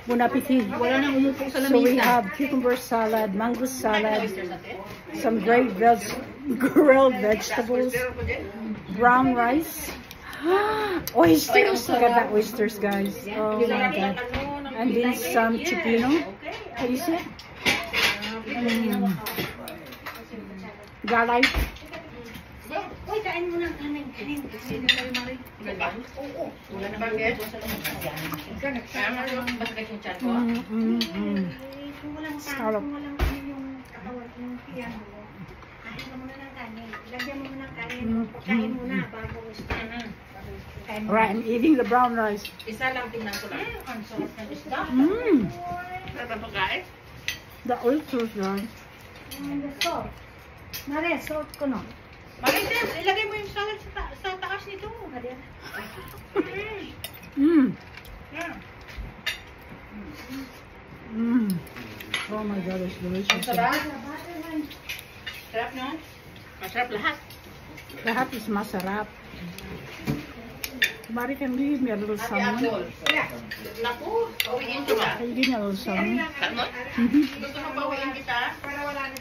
Bon appetit. Wala nang umupo sa So we lamisa. have cucumber salad, mango salad, some grilled vegetables, brown rice, oysters. Look at that oysters, guys. Oh my god. And then some chipino. What is it? Galay. Uy, kain mo ng kanin. Sino kayo, Mari? Oo. Wala nang bagay. Basagay yung chat ko. Kung walang Sarap. kung walang ano yung katawan, yung tiyan mo, kain ka muna ng kanin. Lagyan mo muna ng kanin. Pagkain muna bago kain mo. Right, I'm eating the brown rice. Isa lang, tingnan ko lang. Ang sarap ng isda. Sarap ang pagkain. The oysters, guys. And the salt. Mare, salt ko no. Marites, ilagay mo yung salad sa taas nito. Yeah. Oh my god, it's delicious. Sarap. Sarap, no? Masarap lahat. Lahat is masarap. Mari, can you give me a little salmon? Naku, pawiin kita. Can you give me a little salmon? Salmon? Gusto mo pawiin kita? Para wala na